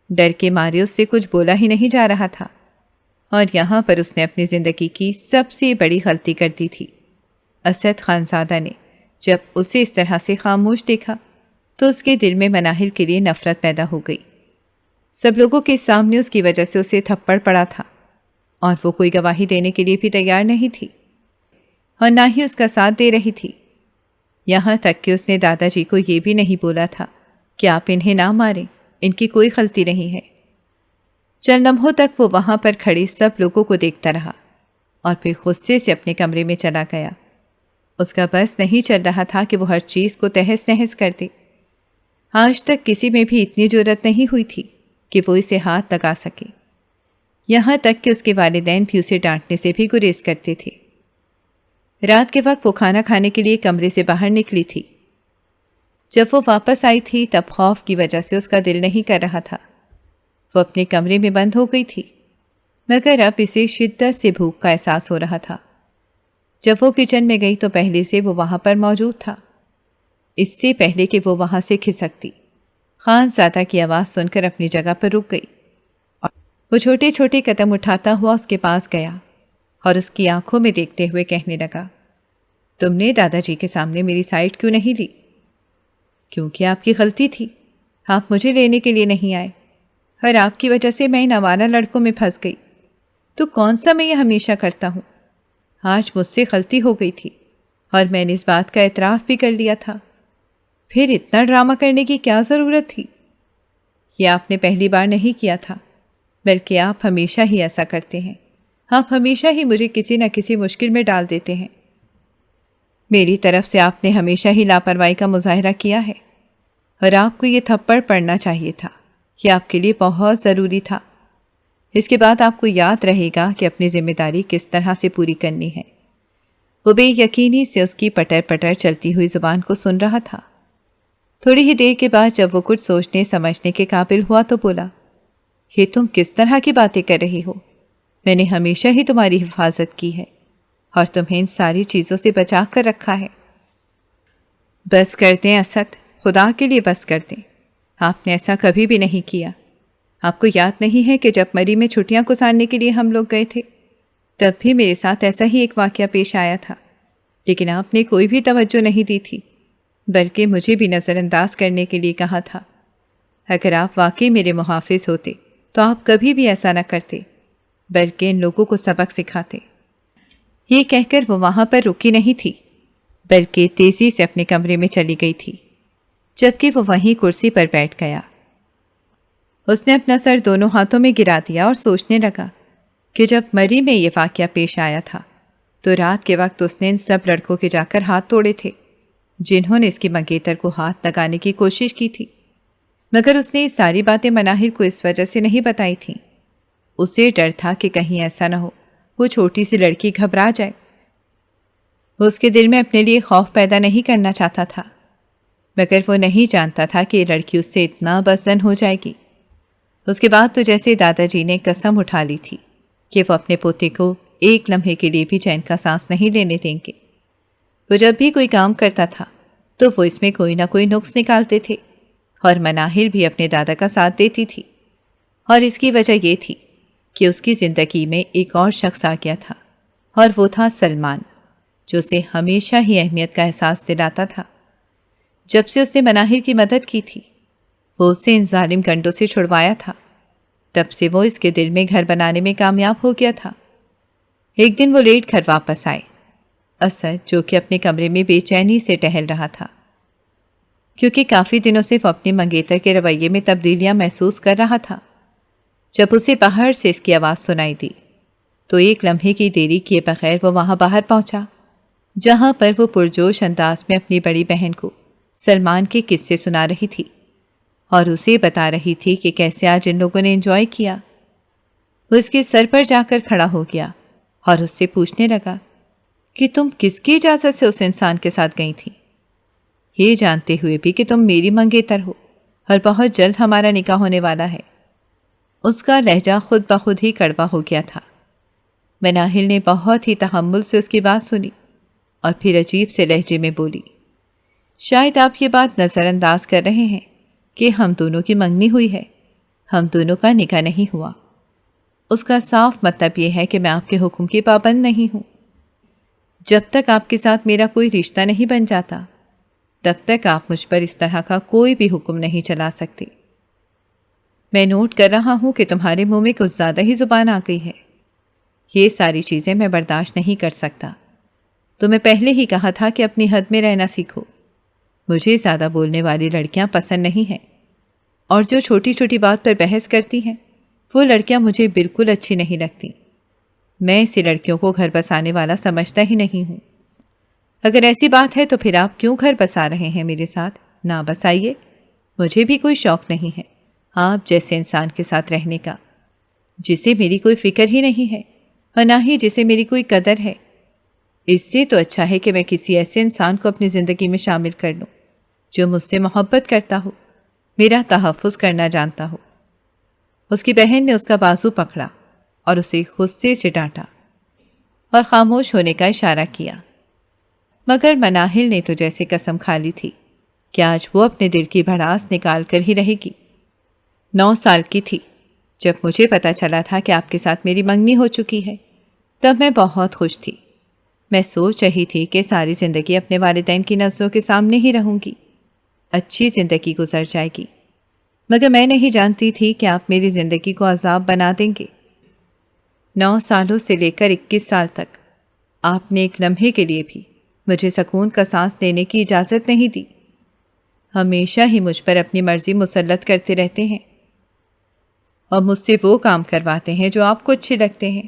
ڈر کے مارے اس سے کچھ بولا ہی نہیں جا رہا تھا، اور یہاں پر اس نے اپنی زندگی کی سب سے بڑی غلطی کر دی تھی۔ اسد خانزادہ نے جب اسے اس طرح سے خاموش دیکھا تو اس کے دل میں مناہل کے لیے نفرت پیدا ہو گئی۔ سب لوگوں کے سامنے اس کی وجہ سے اسے تھپڑ پڑا تھا، اور وہ کوئی گواہی دینے کے لیے بھی تیار نہیں تھی اور نہ ہی اس کا ساتھ دے رہی تھی۔ یہاں تک کہ اس نے دادا جی کو یہ بھی نہیں بولا تھا کہ آپ انہیں نہ ماریں، ان کی کوئی غلطی نہیں ہے۔ چند لمحوں تک وہ وہاں پر کھڑے سب لوگوں کو دیکھتا رہا اور پھر غصے سے اپنے کمرے میں چلا گیا۔ اس کا بس نہیں چل رہا تھا کہ وہ ہر چیز کو تہس نہس کر دے۔ آج تک کسی میں بھی اتنی جرأت نہیں ہوئی تھی کہ وہ اسے ہاتھ لگا سکے، یہاں تک کہ اس کے والدین بھی اسے ڈانٹنے سے بھی گریز کرتے تھے۔ رات کے وقت وہ کھانا کھانے کے لیے کمرے سے باہر نکلی تھی۔ جب وہ واپس آئی تھی تب خوف کی وجہ سے اس کا دل نہیں کر رہا تھا۔ وہ اپنے کمرے میں بند ہو گئی تھی، مگر اب اسے شدت سے بھوک کا احساس ہو رہا تھا۔ جب وہ کچن میں گئی تو پہلے سے وہ وہاں پر موجود تھا۔ اس سے پہلے کہ وہ وہاں سے کھسکتی، خانزادہ کی آواز سن کر اپنی جگہ پر رک گئی اور وہ چھوٹے چھوٹے قدم اٹھاتا ہوا اس کے پاس گیا اور اس کی آنکھوں میں دیکھتے ہوئے کہنے لگا، تم نے دادا جی کے سامنے میری سائڈ کیوں نہیں لی؟ کیونکہ آپ کی غلطی تھی، آپ مجھے لینے کے لیے نہیں آئے، اور آپ کی وجہ سے میں ان آوارہ لڑکوں میں پھنس گئی۔ تو کون سا میں یہ ہمیشہ کرتا ہوں؟ آج مجھ سے غلطی ہو گئی تھی اور میں نے اس بات کا اعتراف بھی کر لیا تھا، پھر اتنا ڈرامہ کرنے کی کیا ضرورت تھی؟ یہ آپ نے پہلی بار نہیں کیا تھا، بلکہ آپ ہمیشہ ہی ایسا کرتے ہیں۔ آپ ہمیشہ ہی مجھے کسی نہ کسی مشکل میں ڈال دیتے ہیں۔ میری طرف سے آپ نے ہمیشہ ہی لاپرواہی کا مظاہرہ کیا ہے، اور آپ کو یہ تھپڑ پڑنا چاہیے تھا، یہ آپ کے لیے بہت ضروری تھا۔ اس کے بعد آپ کو یاد رہے گا کہ اپنی ذمہ داری کس طرح سے پوری کرنی ہے۔ وہ بے یقینی سے اس کی پٹر پٹر چلتی ہوئی زبان کو سن رہا تھا۔ تھوڑی ہی دیر کے بعد جب وہ کچھ سوچنے سمجھنے کے قابل ہوا تو بولا، یہ تم کس طرح کی باتیں کر رہی ہو؟ میں نے ہمیشہ ہی تمہاری حفاظت کی ہے اور تمہیں ان ساری چیزوں سے بچا کر رکھا ہے۔ بس کر دیں اسد، خدا کے لیے بس کر دیں۔ آپ نے ایسا کبھی بھی نہیں کیا۔ آپ کو یاد نہیں ہے کہ جب مری میں چھٹیاں گزارنے کے لیے ہم لوگ گئے تھے تب بھی میرے ساتھ ایسا ہی ایک واقعہ پیش آیا تھا، لیکن آپ نے کوئی بھی توجہ نہیں دی تھی، بلکہ مجھے بھی نظر انداز کرنے کے لیے کہا تھا۔ اگر آپ واقعی میرے محافظ ہوتے تو آپ کبھی بھی ایسا نہ کرتے، بلکہ ان لوگوں کو سبق سکھاتے۔ یہ کہہ کر وہ وہاں پر رکی نہیں تھی، بلکہ تیزی سے اپنے کمرے میں چلی گئی تھی۔ جبکہ وہ وہیں کرسی پر بیٹھ گیا، اس نے اپنا سر دونوں ہاتھوں میں گرا دیا اور سوچنے لگا کہ جب مری میں یہ واقعہ پیش آیا تھا تو رات کے وقت اس نے ان سب لڑکوں کے جا کر ہاتھ توڑے تھے جنہوں نے اس کی منگیتر کو ہاتھ لگانے کی کوشش کی تھی، مگر اس نے یہ ساری باتیں مناہل کو اس وجہ سے نہیں بتائی تھیں۔ اسے ڈر تھا کہ کہیں ایسا نہ ہو وہ چھوٹی سی لڑکی گھبرا جائے۔ وہ اس کے دل میں اپنے لیے خوف پیدا نہیں کرنا چاہتا تھا، مگر وہ نہیں جانتا تھا کہ یہ لڑکی اس سے اتنا بزدل ہو جائے گی۔ اس کے بعد تو جیسے دادا جی نے قسم اٹھا لی تھی کہ وہ اپنے پوتے کو ایک لمحے کے لیے بھی چین کا سانس نہیں لینے دیں گے۔ وہ جب بھی کوئی کام کرتا تھا تو وہ اس میں کوئی نہ کوئی نقص نکالتے تھے، اور مناہل بھی اپنے دادا کا ساتھ دیتی تھی، اور اس کی وجہ یہ تھی کہ اس کی زندگی میں ایک اور شخص آ گیا تھا، اور وہ تھا سلمان، جو اسے ہمیشہ ہی اہمیت کا احساس دلاتا تھا۔ جب سے اس نے مناہل کی مدد کی تھی، وہ اسے ان ظالم گنڈوں سے چھڑوایا تھا، تب سے وہ اس کے دل میں گھر بنانے میں کامیاب ہو گیا تھا۔ ایک دن وہ لیٹ گھر واپس آئے اسد جو کہ اپنے کمرے میں بے چینی سے ٹہل رہا تھا، کیونکہ کافی دنوں سے وہ اپنے منگیتر کے رویے میں تبدیلیاں محسوس کر رہا تھا، جب اسے باہر سے اس کی آواز سنائی دی تو ایک لمحے کی دیری کیے بغیر وہ وہاں باہر پہنچا، جہاں پر وہ پرجوش انداز میں اپنی بڑی بہن کو سلمان کے قصے سنا رہی تھی اور اسے بتا رہی تھی کہ کیسے آج ان لوگوں نے انجوائے کیا۔ وہ اس کے سر پر جا کر کھڑا ہو گیا اور اس سے پوچھنے لگا کہ تم کس کی اجازت سے اس انسان کے ساتھ گئی تھی، یہ جانتے ہوئے بھی کہ تم میری منگیتر ہو اور بہت جلد ہمارا نکاح ہونے والا ہے۔ اس کا لہجہ خود بخود ہی کڑوا ہو گیا تھا۔ مناہل نے بہت ہی تحمل سے اس کی بات سنی اور پھر عجیب سے لہجے میں بولی، شاید آپ یہ بات نظر انداز کر رہے ہیں کہ ہم دونوں کی منگنی ہوئی ہے، ہم دونوں کا نکاح نہیں ہوا۔ اس کا صاف مطلب یہ ہے کہ میں آپ کے حکم کی پابند نہیں ہوں۔ جب تک آپ کے ساتھ میرا کوئی رشتہ نہیں بن جاتا تب تک آپ مجھ پر اس طرح کا کوئی بھی حکم نہیں چلا سکتے۔ میں نوٹ کر رہا ہوں کہ تمہارے منہ میں کچھ زیادہ ہی زبان آ گئی ہے، یہ ساری چیزیں میں برداشت نہیں کر سکتا۔ تمہیں پہلے ہی کہا تھا کہ اپنی حد میں رہنا سیکھو۔ مجھے زیادہ بولنے والی لڑکیاں پسند نہیں ہیں، اور جو چھوٹی چھوٹی بات پر بحث کرتی ہیں وہ لڑکیاں مجھے بالکل اچھی نہیں لگتی۔ میں ایسی لڑکیوں کو گھر بسانے والا سمجھتا ہی نہیں ہوں۔ اگر ایسی بات ہے تو پھر آپ کیوں گھر بسا رہے ہیں میرے ساتھ؟ نہ بسائیے، مجھے بھی کوئی شوق نہیں ہے آپ جیسے انسان کے ساتھ رہنے کا، جسے میری کوئی فکر ہی نہیں ہے اور نہ ہی جسے میری کوئی قدر ہے۔ اس سے تو اچھا ہے کہ میں کسی ایسے انسان کو اپنی زندگی میں شامل کر لوں جو مجھ سے محبت کرتا ہو، میرا تحفظ کرنا جانتا ہو۔ اس کی بہن نے اس کا بازو پکڑا اور اسے غصے سے ڈانٹا اور خاموش ہونے کا اشارہ کیا، مگر مناہل نے تو جیسے قسم کھا لی تھی کہ آج وہ اپنے دل کی بھڑاس نکال کر ہی رہے گی۔ 9 سال کی تھی جب مجھے پتا چلا تھا کہ آپ کے ساتھ میری منگنی ہو چکی ہے، تب میں بہت خوش تھی۔ میں سوچ رہی تھی کہ ساری زندگی اپنے والدین کی نظروں کے سامنے ہی رہوں گی، اچھی زندگی گزر جائے گی، مگر میں نہیں جانتی تھی کہ آپ میری زندگی کو عذاب بنا دیں گے۔ 9 سالوں سے لے کر 21 سال تک آپ نے ایک لمحے کے لیے بھی مجھے سکون کا سانس لینے کی اجازت نہیں دی، ہمیشہ ہی مجھ پر اپنی مرضی مسلط کرتے رہتے ہیں اور مجھ سے وہ کام کرواتے ہیں جو آپ کو اچھے لگتے ہیں۔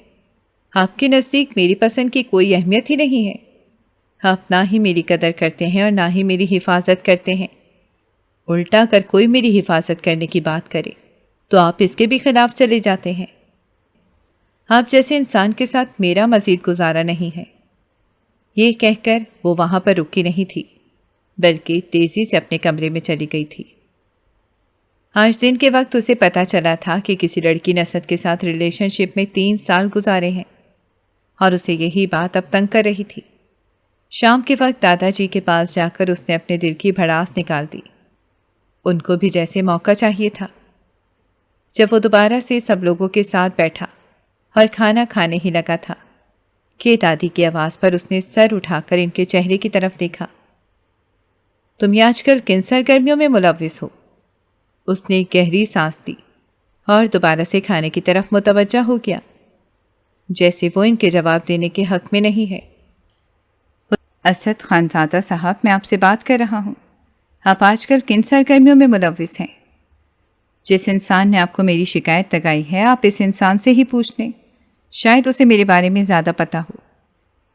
آپ کے نزدیک میری پسند کی کوئی اہمیت ہی نہیں ہے، آپ نہ ہی میری قدر کرتے ہیں اور نہ ہی میری حفاظت کرتے ہیں۔ الٹا کر کوئی میری حفاظت کرنے کی بات کرے تو آپ اس کے بھی خلاف چلے جاتے ہیں۔ آپ جیسے انسان کے ساتھ میرا مزید گزارا نہیں ہے۔ یہ کہہ کر وہ وہاں پر رکی نہیں تھی، بلکہ تیزی سے اپنے کمرے میں چلی گئی تھی۔ آج دن کے وقت اسے پتا چلا تھا کہ کسی لڑکی نے اسد کے ساتھ ریلیشن شپ میں 3 سال گزارے ہیں، اور اسے یہی بات اب تنگ کر رہی تھی۔ شام کے وقت دادا جی کے پاس جا کر اس نے اپنے دل کی بھڑاس نکال دی۔ ان کو بھی جیسے موقع چاہیے تھا۔ جب وہ دوبارہ سے سب لوگوں کے ساتھ بیٹھا اور کھانا کھانے ہی لگا تھا کہ دادی کی آواز پر اس نے سر اٹھا کر ان کے چہرے کی طرف دیکھا۔ تم یہ آج کل کن سرگرمیوں میں ملوث ہو؟ اس نے گہری سانس لی اور دوبارہ سے کھانے کی طرف متوجہ ہو گیا، جیسے وہ ان کے جواب دینے کے حق میں نہیں ہے۔ اسد خانزادہ صاحب، میں آپ سے بات کر رہا ہوں، آپ آج کل کن سرگرمیوں میں ملوث ہیں؟ جس انسان نے آپ کو میری شکایت لگائی ہے آپ اس انسان سے ہی پوچھ لیں، شاید اسے میرے بارے میں زیادہ پتا ہو۔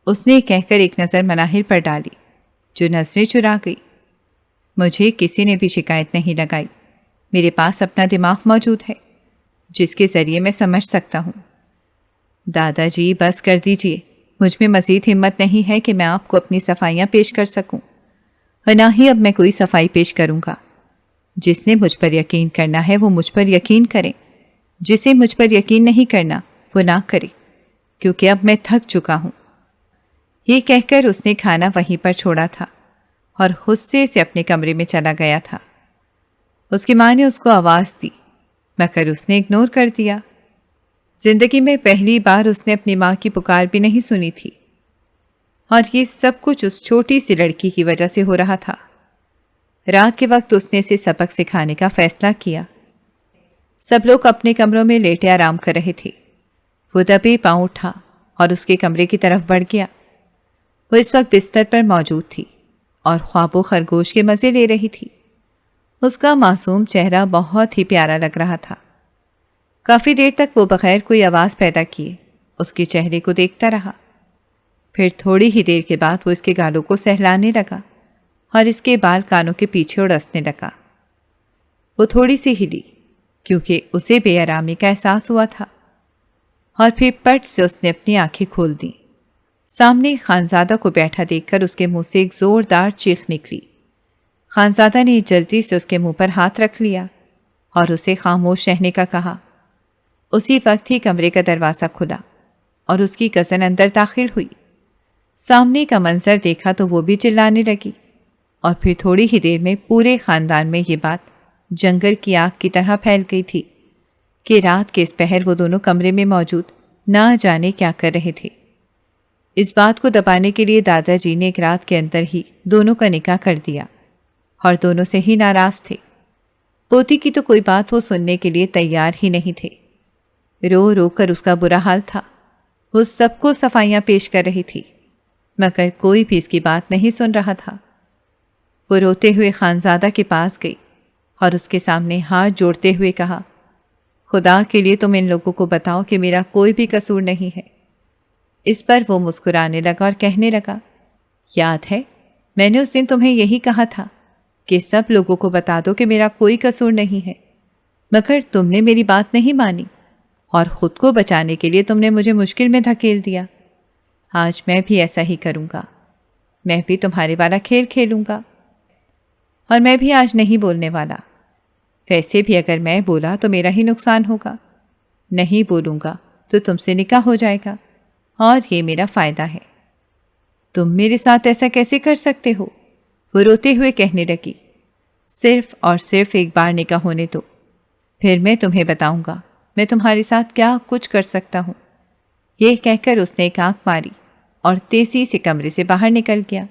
اس نے کہہ کر ایک نظر مناہل پر ڈالی جو نظریں چرا گئی۔ مجھے کسی نے بھی شکایت نہیں لگائی، میرے پاس اپنا دماغ موجود ہے جس کے ذریعے میں سمجھ سکتا ہوں۔ دادا جی بس کر دیجئے، مجھ میں مزید ہمت نہیں ہے کہ میں آپ کو اپنی صفائیاں پیش کر سکوں، اور نہ ہی اب میں کوئی صفائی پیش کروں گا۔ جس نے مجھ پر یقین کرنا ہے وہ مجھ پر یقین کرے، جسے مجھ پر یقین نہیں کرنا وہ نہ کرے، کیونکہ اب میں تھک چکا ہوں۔ یہ کہہ کر اس نے کھانا وہیں پر چھوڑا تھا اور غصے سے اپنے کمرے میں چلا گیا تھا۔ اس کی ماں نے اس کو آواز دی، مگر اس نے اگنور کر دیا۔ زندگی میں پہلی بار اس نے اپنی ماں کی پکار بھی نہیں سنی تھی، اور یہ سب کچھ اس چھوٹی سی لڑکی کی وجہ سے ہو رہا تھا۔ رات کے وقت اس نے اسے سبق سکھانے کا فیصلہ کیا۔ سب لوگ اپنے کمروں میں لیٹے آرام کر رہے تھے۔ وہ دبے پاؤں اٹھا اور اس کے کمرے کی طرف بڑھ گیا۔ وہ اس وقت بستر پر موجود تھی اور خواب و خرگوش کے مزے لے رہی تھی۔ اس کا معصوم چہرہ بہت ہی پیارا لگ رہا تھا۔ کافی دیر تک وہ بغیر کوئی آواز پیدا کیے اس کے چہرے کو دیکھتا رہا۔ پھر تھوڑی ہی دیر کے بعد وہ اس کے گالوں کو سہلانے لگا اور اس کے بال کانوں کے پیچھے اڑسنے لگا۔ وہ تھوڑی سی ہلی کیونکہ اسے بے آرامی کا احساس ہوا تھا، اور پھر پٹ سے اس نے اپنی آنکھیں کھول دیں۔ سامنے خانزادہ کو بیٹھا دیکھ کر اس کے منہ سے ایک زوردار چیخ نکلی۔ خانزادہ نے جلدی سے اس کے منہ پر ہاتھ رکھ لیا اور اسے خاموش رہنے کا کہا۔ اسی وقت ہی کمرے کا دروازہ کھلا اور اس کی کزن اندر داخل ہوئی۔ سامنے کا منظر دیکھا تو وہ بھی چلانے لگی، اور پھر تھوڑی ہی دیر میں پورے خاندان میں یہ بات جنگل کی آگ کی طرح پھیل گئی تھی کہ رات کے اس پہر وہ دونوں کمرے میں موجود نہ جانے کیا کر رہے تھے۔ اس بات کو دبانے کے لیے دادا جی نے ایک رات کے اندر ہی دونوں کا نکاح کر دیا اور دونوں سے ہی ناراض تھے۔ پوتی کی تو کوئی بات وہ سننے کے لیے تیار ہی نہیں تھے۔ رو رو کر اس کا برا حال تھا۔ وہ سب کو صفائیاں پیش کر رہی تھی مگر کوئی بھی اس کی بات نہیں سن رہا تھا۔ وہ روتے ہوئے خانزادہ کے پاس گئی اور اس کے سامنے ہاتھ جوڑتے ہوئے کہا، خدا کے لیے تم ان لوگوں کو بتاؤ کہ میرا کوئی بھی قصور نہیں ہے۔ اس پر وہ مسکرانے لگا اور کہنے لگا، یاد ہے میں نے اس دن تمہیں یہی کہا تھا کہ سب لوگوں کو بتا دو کہ میرا کوئی قصور نہیں ہے، مگر تم نے میری بات نہیں مانی اور خود کو بچانے کے لیے تم نے مجھے مشکل میں دھکیل دیا۔ آج میں بھی ایسا ہی کروں گا، میں بھی تمہارے والا کھیل کھیلوں گا، اور میں بھی آج نہیں بولنے والا۔ ویسے بھی اگر میں بولا تو میرا ہی نقصان ہوگا، نہیں بولوں گا تو تم سے نکاح ہو جائے گا اور یہ میرا فائدہ ہے۔ تم میرے ساتھ ایسا کیسے کر سکتے ہو؟ وہ روتے ہوئے کہنے لگی، صرف اور صرف ایک بار نکاح ہونے دو، پھر میں تمہیں بتاؤں گا میں تمہارے ساتھ کیا کچھ کر سکتا ہوں۔ یہ کہہ کر اس نے ایک آنکھ ماری اور تیزی سے کمرے سے باہر نکل گیا۔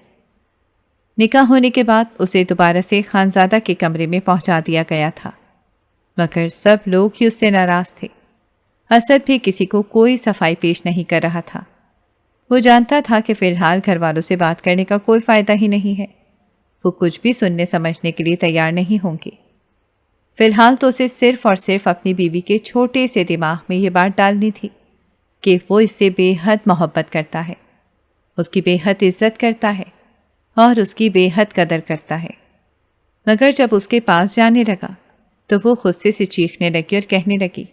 نکاح ہونے کے بعد اسے دوبارہ سے خانزادہ کے کمرے میں پہنچا دیا گیا تھا، مگر سب لوگ ہی اس سے ناراض تھے۔ اسد بھی کسی کو کوئی صفائی پیش نہیں کر رہا تھا۔ وہ جانتا تھا کہ فی الحال گھر والوں سے بات کرنے کا کوئی فائدہ ہی نہیں ہے، وہ کچھ بھی سننے سمجھنے کے لیے تیار نہیں ہوں گے۔ فی الحال تو اسے صرف اور صرف اپنی بیوی کے چھوٹے سے دماغ میں یہ بات ڈالنی تھی کہ وہ اس سے بے حد محبت کرتا ہے، اس کی بے حد عزت کرتا ہے اور اس کی بے حد قدر کرتا ہے۔ مگر جب اس کے پاس جانے لگا تو وہ غصے سے چیخنے لگی اور کہنے لگی،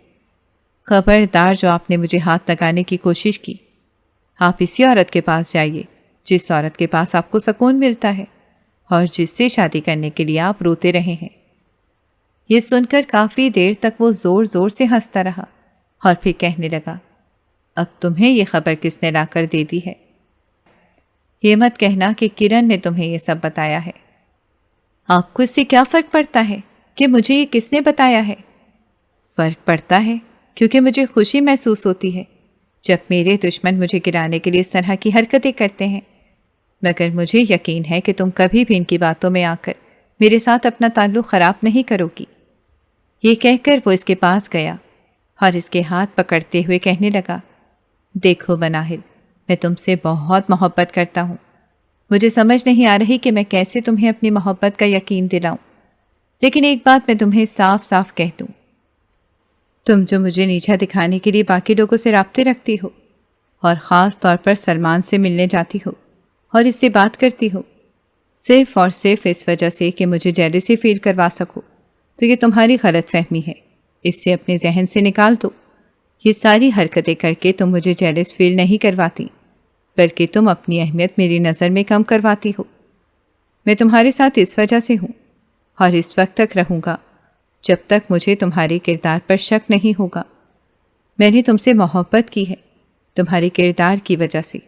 خبردار جو آپ نے مجھے ہاتھ لگانے کی کوشش کی، آپ اسی عورت کے پاس جائیے جس عورت کے پاس آپ کو سکون ملتا ہے اور جس سے شادی کرنے کے لیے آپ روتے رہے ہیں۔ یہ سن کر کافی دیر تک وہ زور زور سے ہنستا رہا اور پھر کہنے لگا، اب تمہیں یہ خبر کس نے لا کر دے دی ہے؟ یہ مت کہنا کہ کرن نے تمہیں یہ سب بتایا ہے۔ آپ کو اس سے کیا فرق پڑتا ہے کہ مجھے یہ کس نے بتایا ہے؟ فرق پڑتا ہے کیونکہ مجھے خوشی محسوس ہوتی ہے جب میرے دشمن مجھے گرانے کے لیے اس طرح کی حرکتیں کرتے ہیں، مگر مجھے یقین ہے کہ تم کبھی بھی ان کی باتوں میں آ کر میرے ساتھ اپنا تعلق خراب نہیں کرو گی۔ یہ کہہ کر وہ اس کے پاس گیا اور اس کے ہاتھ پکڑتے ہوئے کہنے لگا، دیکھو مناہل، میں تم سے بہت محبت کرتا ہوں، مجھے سمجھ نہیں آ رہی کہ میں کیسے تمہیں اپنی محبت کا یقین دلاؤں، لیکن ایک بات میں تمہیں صاف صاف کہہ دوں، تم جو مجھے نیچا دکھانے کے لیے باقی لوگوں سے رابطے رکھتی ہو اور خاص طور پر سلمان سے ملنے جاتی ہو اور اس سے بات کرتی ہو، صرف اور صرف اس وجہ سے کہ مجھے جیلسی فیل کروا سکو، تو یہ تمہاری غلط فہمی ہے، اس سے اپنے ذہن سے نکال دو۔ یہ ساری حرکتیں کر کے تم مجھے جیلس فیل نہیں کرواتی، بلکہ تم اپنی اہمیت میری نظر میں کم کرواتی ہو۔ میں تمہارے ساتھ اس وجہ سے ہوں اور اس وقت تک رہوں گا جب تک مجھے تمہارے کردار پر شک نہیں ہوگا۔ میں نے تم سے محبت کی ہے تمہارے کردار کی وجہ سے۔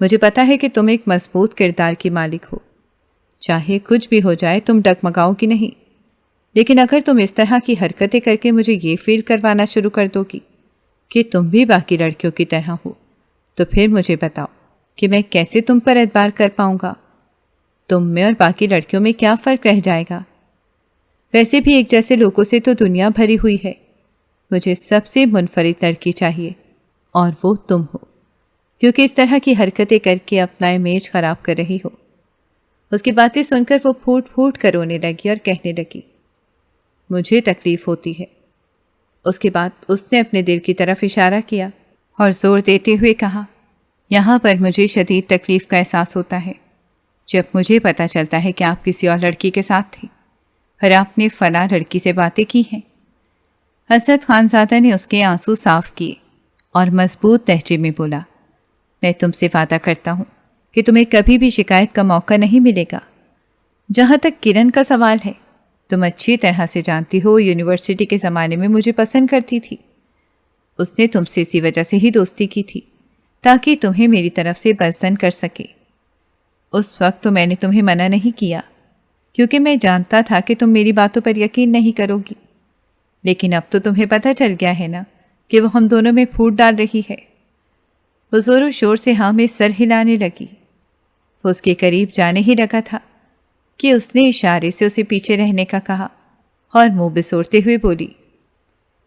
مجھے پتا ہے کہ تم ایک مضبوط کردار کی مالک ہو، چاہے کچھ بھی ہو جائے تم ڈگمگاؤ گی نہیں، لیکن اگر تم اس طرح کی حرکتیں کر کے مجھے یہ فیل کروانا شروع کر دو گی کہ تم بھی باقی لڑکیوں کی طرح ہو، تو پھر مجھے بتاؤ کہ میں کیسے تم پر اعتبار کر پاؤں گا؟ تم میں اور باقی لڑکیوں میں کیا فرق رہ جائے گا؟ ویسے بھی ایک جیسے لوگوں سے تو دنیا بھری ہوئی ہے، مجھے سب سے منفرد لڑکی چاہیے اور وہ تم ہو، کیونکہ اس طرح کی حرکتیں کر کے اپنا امیج خراب کر رہی ہو۔ اس کی باتیں سن کر وہ پھوٹ پھوٹ کر رونے لگی اور کہنے لگی، مجھے تکلیف ہوتی ہے۔ اس کے بعد اس نے اپنے دل کی طرف اشارہ کیا اور زور دیتے ہوئے کہا، یہاں پر مجھے شدید تکلیف کا احساس ہوتا ہے جب مجھے پتہ چلتا ہے کہ آپ کسی اور لڑکی کے ساتھ تھے اور آپ نے فلاں لڑکی سے باتیں کی ہیں۔ حسرت خانزادہ نے اس کے آنسو صاف کیے اور مضبوط لہجے میں بولا، میں تم سے وعدہ کرتا ہوں کہ تمہیں کبھی بھی شکایت کا موقع نہیں ملے گا۔ جہاں تک کرن کا سوال ہے، تم اچھی طرح سے جانتی ہو یونیورسٹی کے زمانے میں مجھے پسند کرتی تھی۔ اس نے تم سے اسی وجہ سے ہی دوستی کی تھی تاکہ تمہیں میری طرف سے بزدل کر سکے۔ اس وقت تو میں نے تمہیں منع نہیں کیا کیونکہ میں جانتا تھا کہ تم میری باتوں پر یقین نہیں کرو گی، لیکن اب تو تمہیں پتہ چل گیا ہے نا کہ وہ ہم دونوں میں پھوٹ ڈال رہی ہے۔ وہ زور و شور سے ہاں میں سر ہلانے لگی۔ وہ اس کے قریب جانے ہی لگا تھا کہ اس نے اشارے سے اسے پیچھے رہنے کا کہا اور منہ بسوڑتے ہوئے بولی،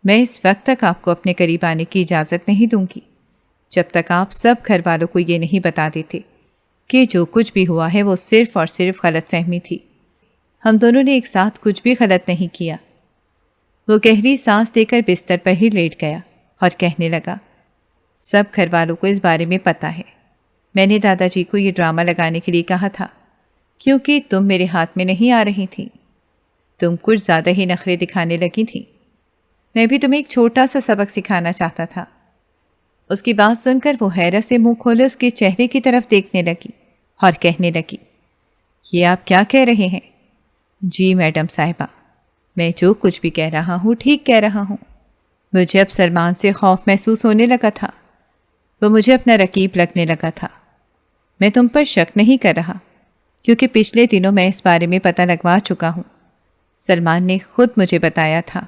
میں اس وقت تک آپ کو اپنے قریب آنے کی اجازت نہیں دوں گی جب تک آپ سب گھر والوں کو یہ نہیں بتا دیتے کہ جو کچھ بھی ہوا ہے وہ صرف اور صرف غلط فہمی تھی۔ ہم دونوں نے ایک ساتھ کچھ بھی غلط نہیں کیا۔ وہ گہری سانس دے کر بستر پر ہی لیٹ گیا اور کہنے لگا، سب گھر والوں کو اس بارے میں پتہ ہے۔ میں نے دادا جی کو یہ ڈرامہ لگانے کے لیے کہا تھا کیونکہ تم میرے ہاتھ میں نہیں آ رہی تھی۔ تم کچھ زیادہ ہی نخرے دکھانے لگی تھی۔ میں بھی تمہیں ایک چھوٹا سا سبق سکھانا چاہتا تھا۔ اس کی بات سن کر وہ حیرت سے منہ کھولے اس کے چہرے کی طرف دیکھنے لگی اور کہنے لگی، یہ آپ کیا کہہ رہے ہیں؟ جی میڈم صاحبہ، میں جو کچھ بھی کہہ رہا ہوں ٹھیک کہہ رہا ہوں۔ مجھے اب سلمان سے خوف محسوس ہونے لگا تھا۔ وہ مجھے اپنا رقیب لگنے لگا تھا۔ میں تم پر شک نہیں کر رہا کیونکہ پچھلے دنوں میں اس بارے میں پتہ لگوا چکا ہوں۔ سلمان نے خود مجھے بتایا تھا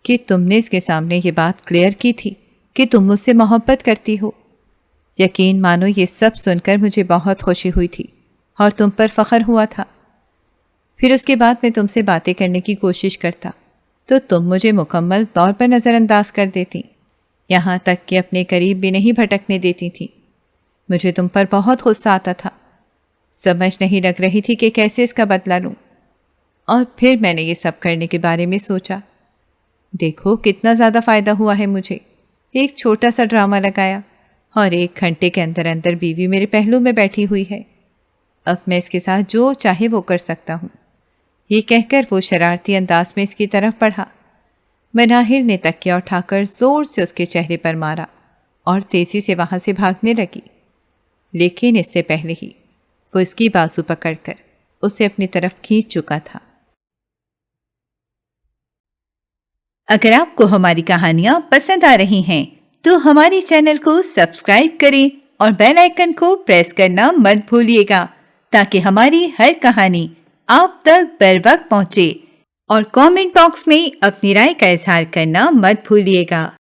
کہ تم نے اس کے سامنے یہ بات کلیئر کی تھی کہ تم مجھ سے محبت کرتی ہو۔ یقین مانو یہ سب سن کر مجھے بہت خوشی ہوئی تھی اور تم پر فخر ہوا تھا۔ پھر اس کے بعد میں تم سے باتیں کرنے کی کوشش کرتا تو تم مجھے مکمل طور پر نظر انداز کر دیتی، یہاں تک کہ اپنے قریب بھی نہیں بھٹکنے دیتی تھی۔ مجھے تم پر بہت غصہ آتا تھا، سمجھ نہیں لگ رہی تھی کہ کیسے اس کا بدلہ لوں۔ اور پھر میں نے یہ سب کرنے کے بارے میں سوچا، دیکھو کتنا زیادہ فائدہ ہوا ہے مجھے۔ ایک چھوٹا سا ڈرامہ لگایا اور 1 گھنٹے کے اندر اندر بیوی میرے پہلو میں بیٹھی ہوئی ہے۔ اب میں اس کے ساتھ جو چاہے وہ کر سکتا ہوں۔ یہ کہہ کر وہ شرارتی انداز میں اس کی طرف بڑھا۔ مناہر نے تکیہ اٹھا کر زور سے اس کے چہرے پر مارا اور تیزی سے وہاں سے بھاگنے لگی، لیکن اس سے پہلے ہی وہ اس کی بازو پکڑ کر اسے اپنی طرف کھینچ چکا تھا۔ اگر آپ کو ہماری کہانیاں پسند آ رہی ہیں تو ہماری چینل کو سبسکرائب کریں اور بیل آئیکن کو پریس کرنا مت بھولیے گا تاکہ ہماری ہر کہانی آپ تک بر وقت پہنچے، اور کامنٹ باکس میں اپنی رائے کا اظہار کرنا مت بھولیے گا۔